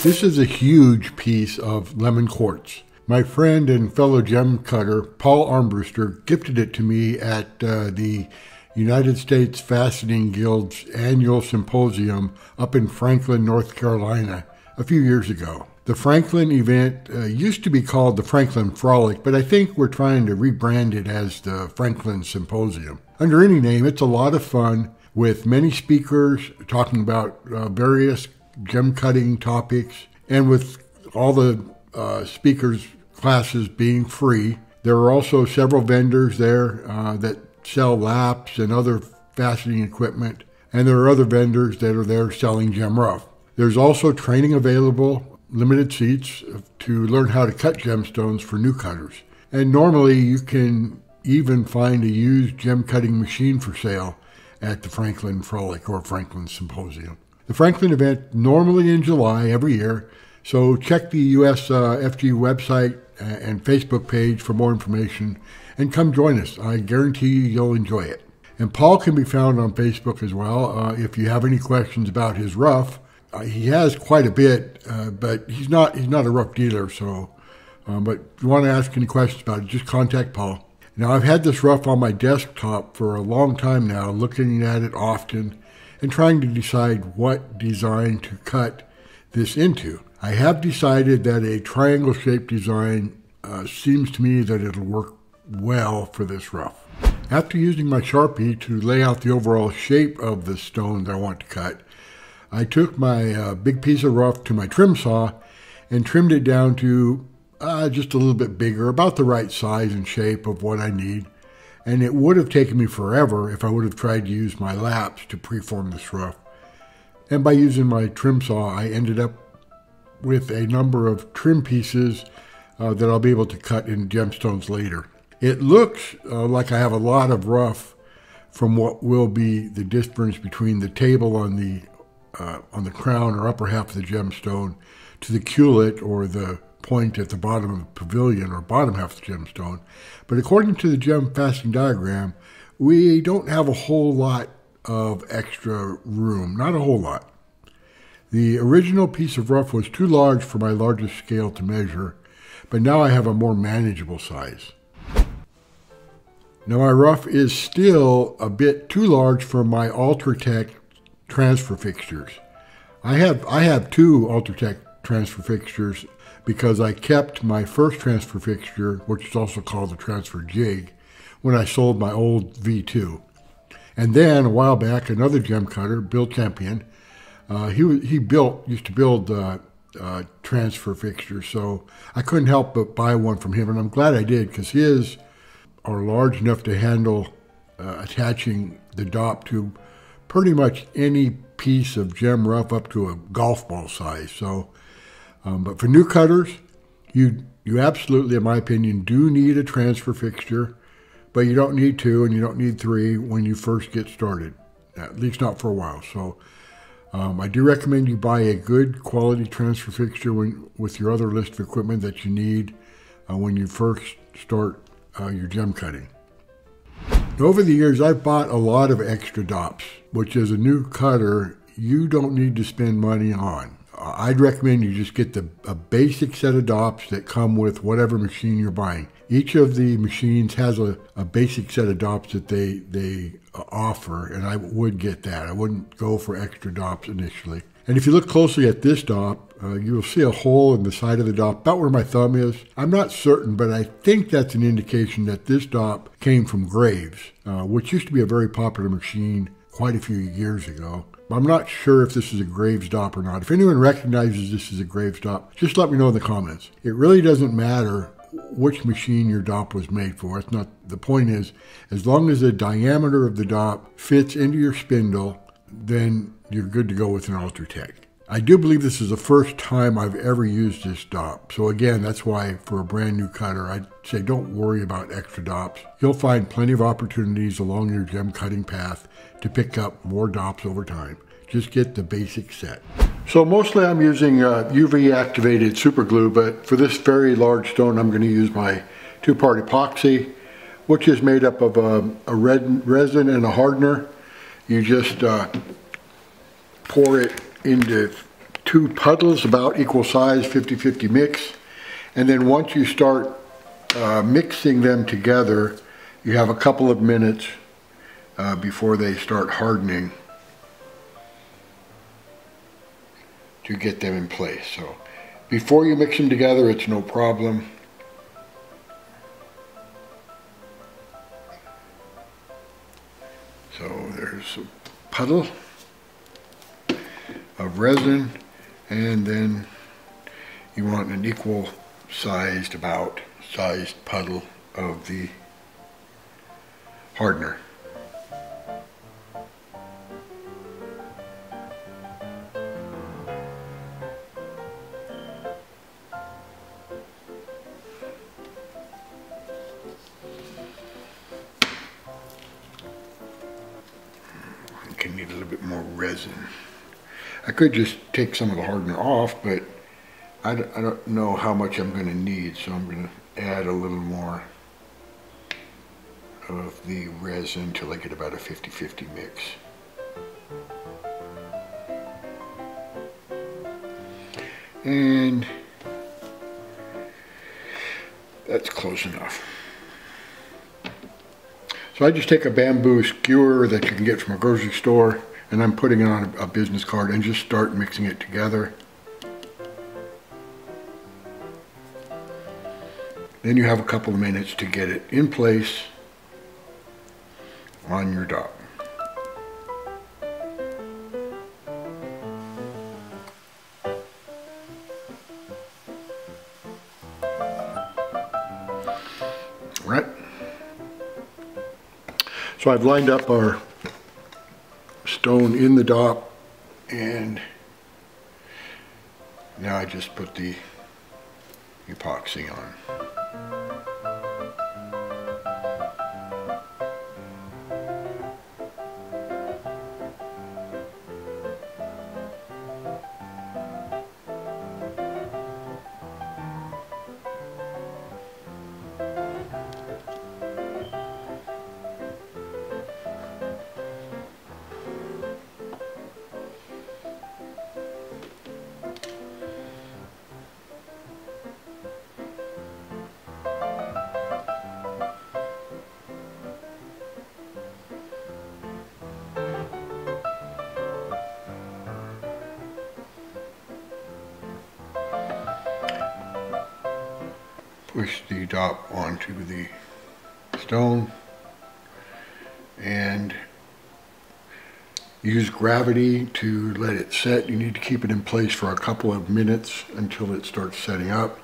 This is a huge piece of lemon quartz. My friend and fellow gem cutter, Paul Armbruster, gifted it to me at the United States Faceting Guild's Annual Symposium up in Franklin, North Carolina, a few years ago. The Franklin event used to be called the Franklin Frolic, but I think we're trying to rebrand it as the Franklin Symposium. Under any name, it's a lot of fun with many speakers talking about various gem cutting topics, and with all the speakers' classes being free. There are also several vendors there that sell laps and other faceting equipment, and there are other vendors that are there selling gem rough. There's also training available, limited seats to learn how to cut gemstones for new cutters. And normally you can even find a used gem cutting machine for sale at the Franklin Frolic or Franklin Symposium. The Franklin event normally in July every year, so check the USFG website and Facebook page for more information and come join us. I guarantee you'll enjoy it. And Paul can be found on Facebook as well. If you have any questions about his rough, he has quite a bit, but he's not a rough dealer. So, but if you want to ask any questions about it, just contact Paul. Now, I've had this rough on my desktop for a long time now, looking at it often and trying to decide what design to cut this into. I have decided that a triangle-shaped design seems to me that it'll work well for this rough. After using my Sharpie to lay out the overall shape of the stone that I want to cut, I took my big piece of rough to my trim saw and trimmed it down to just a little bit bigger, about the right size and shape of what I need. And it would have taken me forever if I would have tried to use my laps to preform this rough. And by using my trim saw, I ended up with a number of trim pieces that I'll be able to cut in gemstones later. It looks like I have a lot of rough from what will be the difference between the table on the crown or upper half of the gemstone to the culet or the point at the bottom of the pavilion or bottom half of the gemstone. But according to the gem faceting diagram, we don't have a whole lot of extra room, not a whole lot. The original piece of rough was too large for my largest scale to measure, but now I have a more manageable size. Now my rough is still a bit too large for my Ultratech transfer fixtures. I have two Ultratech transfer fixtures because I kept my first transfer fixture, which is also called the transfer jig, when I sold my old V2. And then a while back, another gem cutter, Bill Champion, he used to build transfer fixtures, so I couldn't help but buy one from him, and I'm glad I did because his are large enough to handle attaching the dop to pretty much any piece of gem rough up to a golf ball size. So, but for new cutters, you absolutely, in my opinion, do need a transfer fixture, but you don't need two and you don't need three when you first get started, at least not for a while. So I do recommend you buy a good quality transfer fixture with your other list of equipment that you need when you first start your gem cutting. Over the years, I've bought a lot of extra dops, which as a new cutter, you don't need to spend money on. I'd recommend you just get a basic set of dops that come with whatever machine you're buying. Each of the machines has a basic set of dops that they offer, and I would get that. I wouldn't go for extra dops initially. And if you look closely at this dop, you will see a hole in the side of the dop, about where my thumb is. I'm not certain, but I think that's an indication that this dop came from Graves, which used to be a very popular machine quite a few years ago. I'm not sure if this is a Graves dop or not. If anyone recognizes this as a Graves dop, just let me know in the comments. It really doesn't matter which machine your dop was made for. It's not, the point is, as long as the diameter of the dop fits into your spindle, then you're good to go with an Ultratech. I do believe this is the first time I've ever used this dop. So again, that's why for a brand new cutter, I'd say don't worry about extra dops. You'll find plenty of opportunities along your gem cutting path to pick up more dops over time. Just get the basic set. So mostly I'm using UV activated super glue, but for this very large stone, I'm going to use my two-part epoxy, which is made up of a red resin and a hardener. You just pour it into 2 puddles about equal size, 50-50 mix. And then once you start mixing them together, you have a couple of minutes before they start hardening to get them in place. So before you mix them together, it's no problem. So there's a puddle of resin, and then you want an equal sized puddle of the hardener. Can need a little bit more resin. I could just take some of the hardener off, but I don't know how much I'm going to need, so I'm going to add a little more of the resin till I get about a 50-50 mix. And that's close enough. So I just take a bamboo skewer that you can get from a grocery store, and I'm putting it on a business card and just start mixing it together. Then you have a couple of minutes to get it in place on your dop. Right. So I've lined up our stone in the dop, and now I just put the epoxy on. Push the dop onto the stone and use gravity to let it set. You need to keep it in place for a couple of minutes until it starts setting up.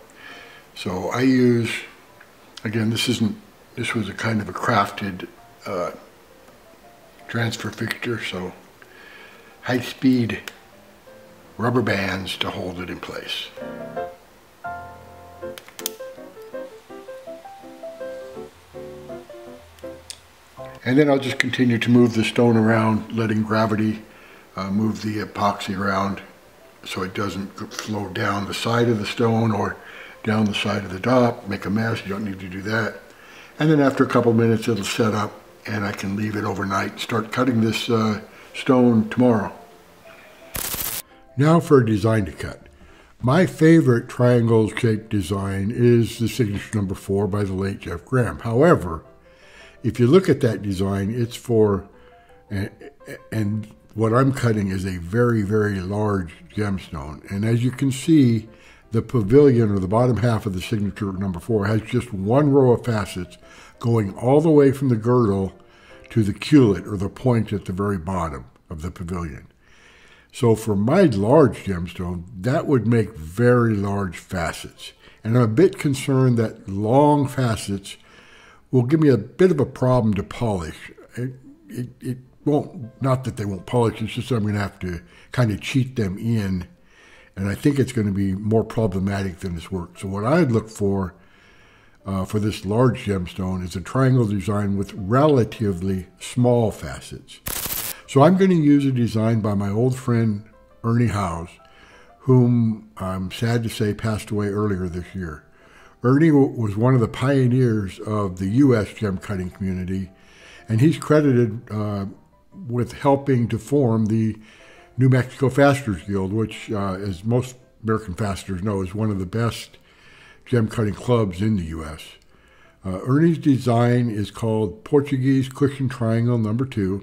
So I use, again, this was a kind of a crafted transfer fixture, so high-speed rubber bands to hold it in place. And then I'll just continue to move the stone around, letting gravity move the epoxy around so it doesn't flow down the side of the stone or down the side of the dop, make a mess. You don't need to do that. And then after a couple minutes it'll set up and I can leave it overnight and start cutting this stone tomorrow. Now for a design to cut. My favorite triangle-shaped design is the signature number 4 by the late Jeff Graham. However, if you look at that design, it's for, and what I'm cutting is a very, very large gemstone. And as you can see, the pavilion, or the bottom half of the signature number 4, has just one row of facets going all the way from the girdle to the cullet, or the point at the very bottom of the pavilion. So for my large gemstone, that would make very large facets. And I'm a bit concerned that long facets will give me a bit of a problem to polish. It won't, not that they won't polish, it's just that I'm going to have to kind of cheat them in, and I think it's going to be more problematic than this work. So what I'd look for this large gemstone is a triangle design with relatively small facets. So I'm going to use a design by my old friend Ernie Hawes, whom I'm sad to say passed away earlier this year. Ernie was one of the pioneers of the U.S. gem cutting community, and he's credited with helping to form the New Mexico Fasteners Guild, which, as most American fasteners know, is one of the best gem cutting clubs in the U.S. Ernie's design is called Portuguese Cushion Triangle II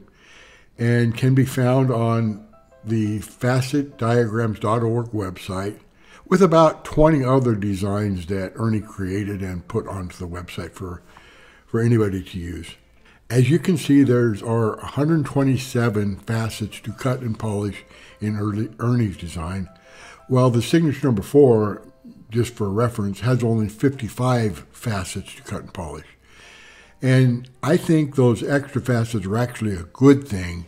and can be found on the facetdiagrams.org website, with about 20 other designs that Ernie created and put onto the website for anybody to use. As you can see, there's 127 facets to cut and polish in Ernie's design, while the signature number 4, just for reference, has only 55 facets to cut and polish. And I think those extra facets are actually a good thing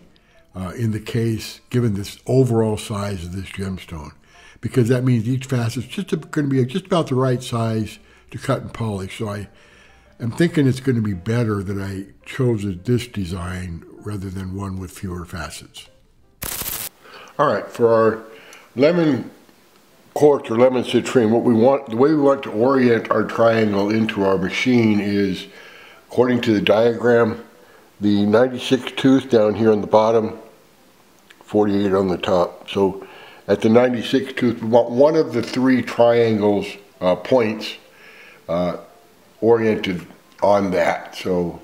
in the case, given this overall size of this gemstone, because that means each facet is just going to be just about the right size to cut and polish. So I'm thinking it's going to be better that I chose this design rather than one with fewer facets. All right, for our lemon quartz or lemon citrine, the way we want to orient our triangle into our machine is, according to the diagram, the 96 tooth down here on the bottom, 48 on the top. So at the 96 tooth, we want one of the 3 triangles points oriented on that. So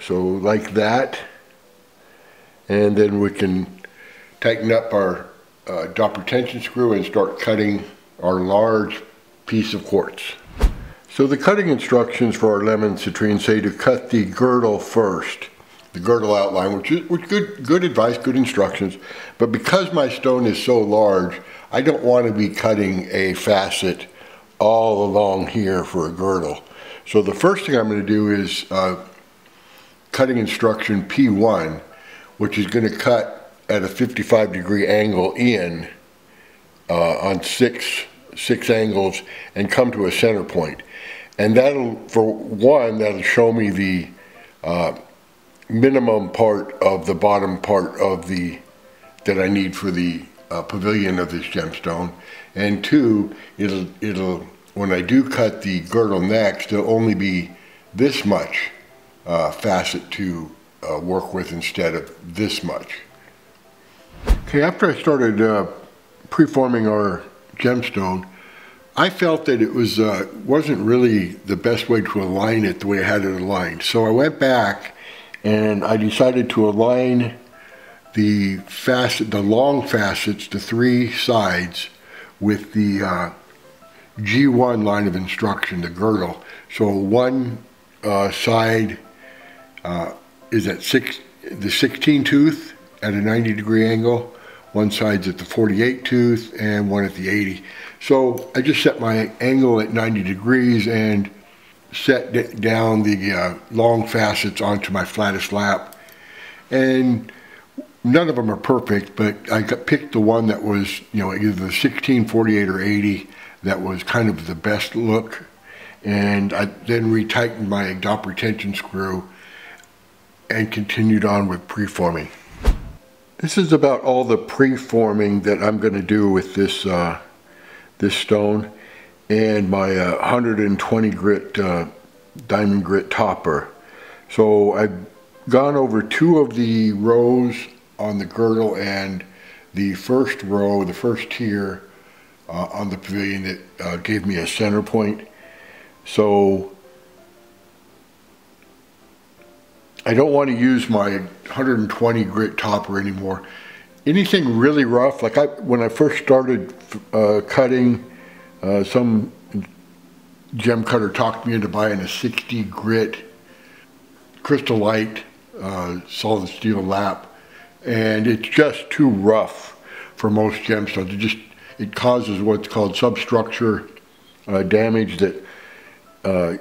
like that, and then we can tighten up our dopping tension screw and start cutting our large piece of quartz. So the cutting instructions for our lemon citrine say to cut the girdle first, the girdle outline, which is good advice, good instructions. But because my stone is so large, I don't want to be cutting a facet all along here for a girdle. So the first thing I'm going to do is cutting instruction P1, which is going to cut at a 55-degree angle in on six angles and come to a center point. And that'll show me the minimum part of the bottom part of that I need for the pavilion of this gemstone. And 2, it'll when I do cut the girdle next, it'll only be this much facet to work with instead of this much. Okay, after I started preforming our gemstone, I felt that it wasn't really the best way to align it the way I had it aligned. So I went back and I decided to align the long facets, the 3 sides, with the G1 line of instruction, the girdle. So one side is at the 16 tooth at a 90-degree angle, one side's at the 48 tooth, and one at the 80. So I just set my angle at 90 degrees and set down the long facets onto my flattest lap. And none of them are perfect, but I picked the one that was, either the 16, 48, or 80 that was kind of the best look. And I then retightened my dopping tension screw and continued on with preforming. This is about all the preforming that I'm going to do with this this stone and my 120 grit diamond grit topper. So I've gone over 2 of the rows on the girdle and the first row, the first tier on the pavilion that gave me a center point. So I don't want to use my 120 grit topper anymore. Anything really rough, like when I first started cutting, some gem cutter talked me into buying a 60 grit crystal light solid steel lap, and it's just too rough for most gemstones. It causes what's called substructure damage that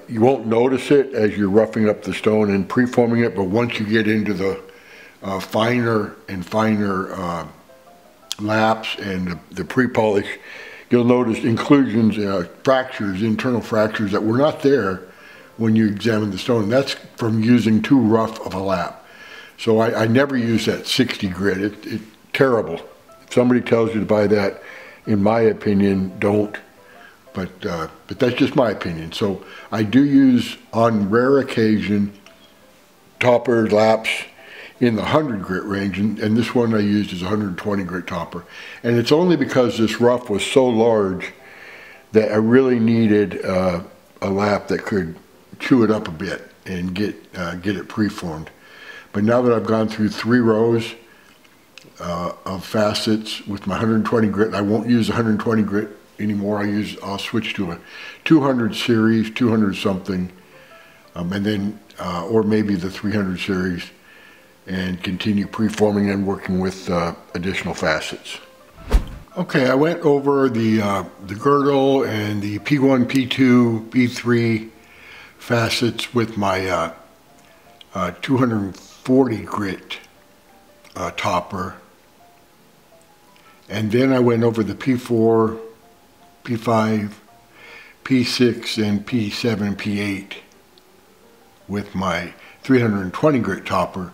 you won't notice it as you're roughing up the stone and preforming it, but once you get into the finer and finer laps and the pre-polish, you'll notice inclusions, fractures, internal fractures that were not there when you examine the stone. And that's from using too rough of a lap. So I never use that 60 grit. It's terrible. If somebody tells you to buy that, in my opinion, don't. But that's just my opinion. So I do use, on rare occasion, topper laps in the 100 grit range, and this one I used is 120 grit topper. And it's only because this rough was so large that I really needed a lap that could chew it up a bit and get it preformed. But now that I've gone through 3 rows of facets with my 120 grit, I won't use 120 grit anymore. I'll switch to a 200 series, 200 something, and then or maybe the 300 series, and continue preforming and working with additional facets. Okay, I went over the girdle and the P1, P2, P3 facets with my 240 grit topper, and then I went over the P4, P5, P6, and P7 and P8 with my 320 grit topper.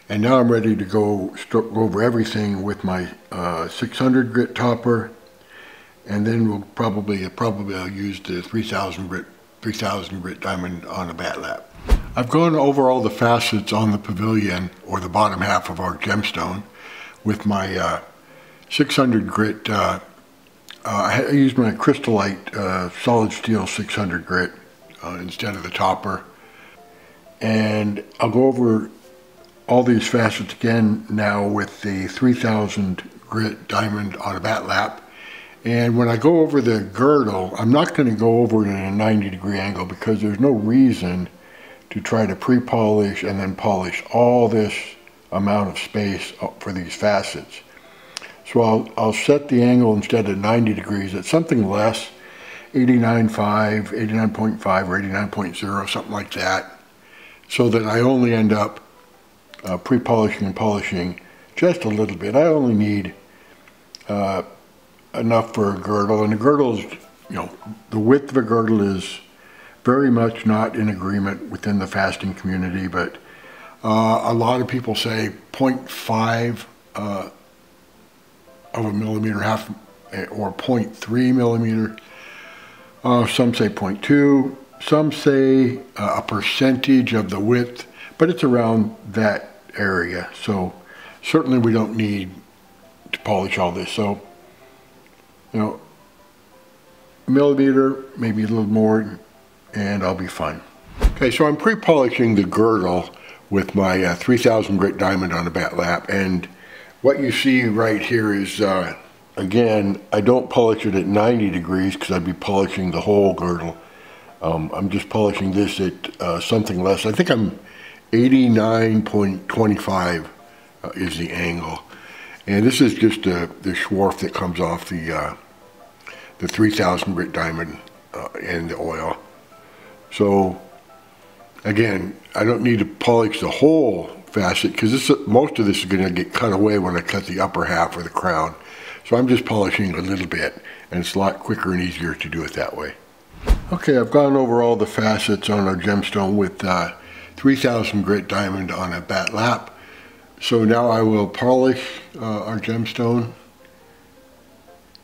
And now I'm ready to go over everything with my 600 grit topper, and then we'll probably I'll use the 3000 grit diamond on a bat lap. I've gone over all the facets on the pavilion, or the bottom half of our gemstone, with my 600 grit. I used my crystallite solid steel 600 grit instead of the topper, and I'll go over all these facets again now with the 3000 grit diamond on a bat lap. And when I go over the girdle, I'm not going to go over it at a 90-degree angle, because there's no reason to try to pre-polish and then polish all this amount of space for these facets. So I'll set the angle instead of 90 degrees at something less, 89.5, 89.5 or 89.0, something like that, so that I only end up pre-polishing and polishing just a little bit. I only need enough for a girdle, and the girdle is, the width of a girdle is very much not in agreement within the fasting community, but a lot of people say 0.5 of a millimeter, or 0.3 millimeter. Some say 0.2. Some say a percentage of the width, but it's around that area. So certainly we don't need to polish all this. So, a millimeter, maybe a little more, and I'll be fine. Okay, so I'm pre-polishing the girdle with my 3000 grit diamond on a bat lap, and what you see right here is, again, I don't polish it at 90 degrees because I'd be polishing the whole girdle. I'm just polishing this at something less. I think I'm 89.25 is the angle, and this is just the swarf that comes off the 3000 grit diamond and the oil. So again, I don't need to polish the whole facet, because most of this is going to get cut away when I cut the upper half or the crown. So I'm just polishing a little bit, and it's a lot quicker and easier to do it that way. Okay, I've gone over all the facets on our gemstone with 3000 grit diamond on a bat lap. So now I will polish our gemstone,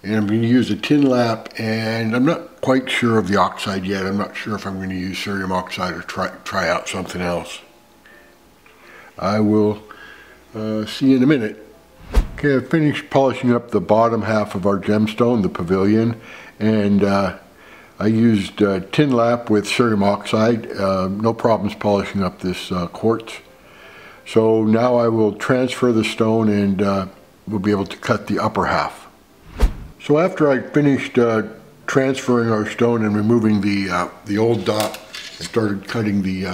and I'm going to use a tin lap, and I'm not quite sure of the oxide yet. I'm not sure if I'm going to use cerium oxide or try out something else. I will see you in a minute. Okay, I've finished polishing up the bottom half of our gemstone, the pavilion, and I used tin lap with cerium oxide. No problems polishing up this quartz. So now I will transfer the stone, and we'll be able to cut the upper half. So after I finished transferring our stone and removing the old dot, I started cutting the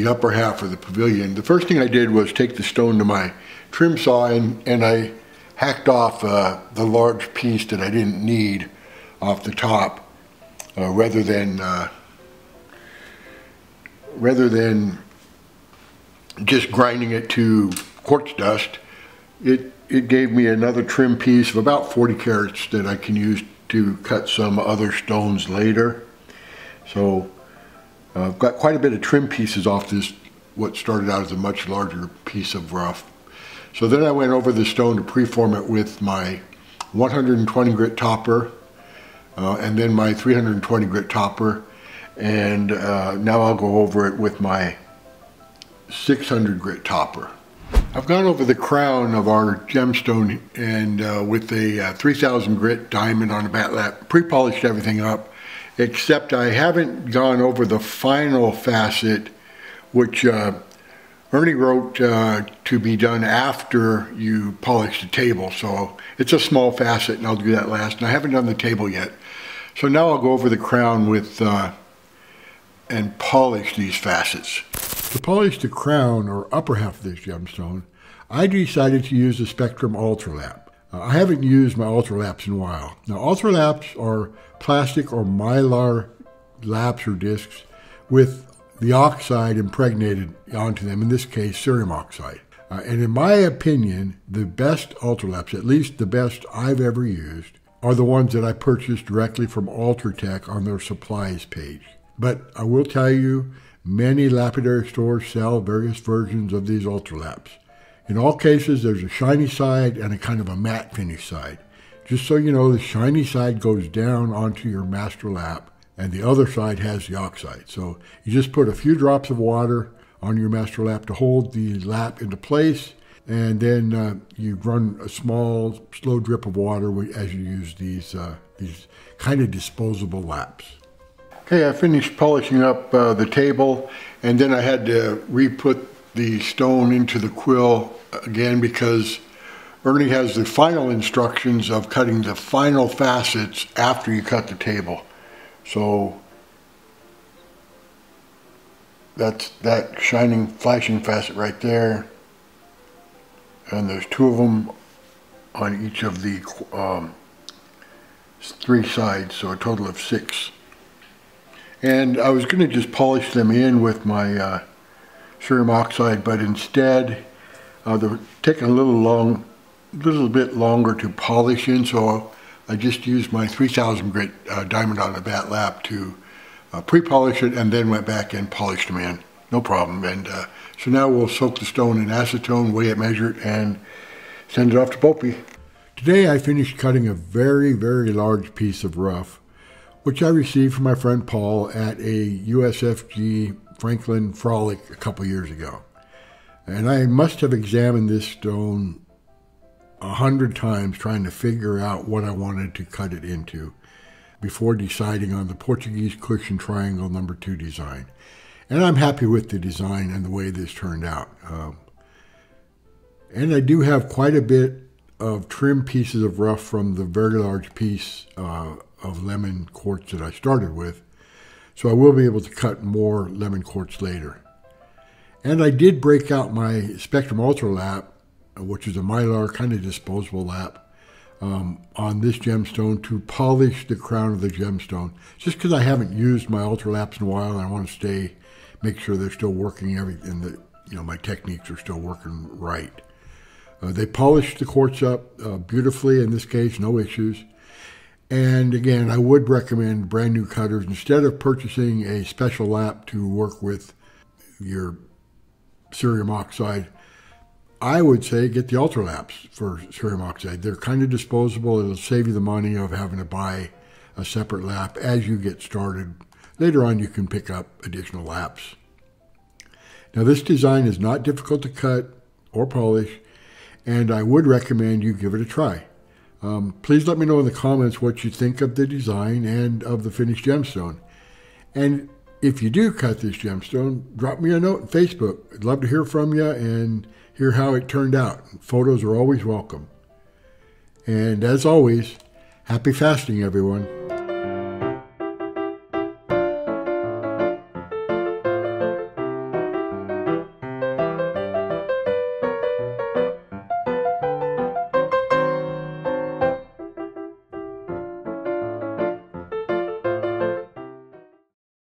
upper half of the pavilion. The first thing I did was take the stone to my trim saw, and I hacked off the large piece that I didn't need off the top, rather than just grinding it to quartz dust. It gave me another trim piece of about 40 carats that I can use to cut some other stones later. So I've got quite a bit of trim pieces off this, what started out as a much larger piece of rough. So then I went over the stone to preform it with my 120 grit topper, and then my 320 grit topper, and now I'll go over it with my 600 grit topper. I've gone over the crown of our gemstone and with a 3000 grit diamond on a bat lap, pre-polished everything up, except I haven't gone over the final facet, which Ernie wrote to be done after you polish the table. So it's a small facet and I'll do that last. And I haven't done the table yet. So now I'll go over the crown with and polish these facets. To polish the crown or upper half of this gemstone, I decided to use the Spectrum Ultra Lap. I haven't used my Ultra Laps in a while. Now Ultra Laps are plastic or mylar laps or discs with the oxide impregnated onto them, in this case cerium oxide. And in my opinion, the best Ultra Laps, at least the best I've ever used, are the ones that I purchased directly from Ultratech on their supplies page. But I will tell you, many lapidary stores sell various versions of these Ultra Laps. In all cases, there's a shiny side and a kind of a matte finish side. Just so you know, the shiny side goes down onto your master lap and the other side has the oxide. So you just put a few drops of water on your master lap to hold the lap into place, and then you run a small, slow drip of water as you use these kind of disposable laps. Okay, I finished polishing up the table, and then I had to re-put the stone into the quill again because Ernie has the final instructions of cutting the final facets after you cut the table. So that's that shining, flashing facet right there. And there's two of them on each of the 3 sides, so a total of 6. And I was going to just polish them in with my cerium oxide, but instead they're taking a little bit longer to polish in, so I just used my 3000 grit diamond on a bat lap to pre-polish it, and then went back and polished them in. No problem. And so now we'll soak the stone in acetone, weigh it, measure it, and send it off to BOPIE. Today I finished cutting a very, very large piece of rough, which I received from my friend Paul at a USFG Franklin Frolic a couple years ago. And I must have examined this stone 100 times trying to figure out what I wanted to cut it into before deciding on the Portuguese Cushion Triangle II design. And I'm happy with the design and the way this turned out. And I do have quite a bit of trim pieces of rough from the very large piece of lemon quartz that I started with. So I will be able to cut more lemon quartz later. And I did break out my Spectrum Ultra Lap, which is a mylar kind of disposable lap, on this gemstone to polish the crown of the gemstone. Just because I haven't used my Ultra Laps in a while and I want to make sure they're still working, everything that, my techniques are still working right. They polished the quartz up beautifully in this case, no issues. And again, I would recommend brand new cutters, instead of purchasing a special lap to work with your cerium oxide, I would say get the Ultra Laps for cerium oxide. They're kind of disposable. It'll save you the money of having to buy a separate lap as you get started. Later on, you can pick up additional laps. Now, this design is not difficult to cut or polish, and I would recommend you give it a try. Please let me know in the comments what you think of the design and of the finished gemstone. And if you do cut this gemstone, drop me a note on Facebook. I'd love to hear from you and hear how it turned out. Photos are always welcome. And as always, happy fasting, everyone.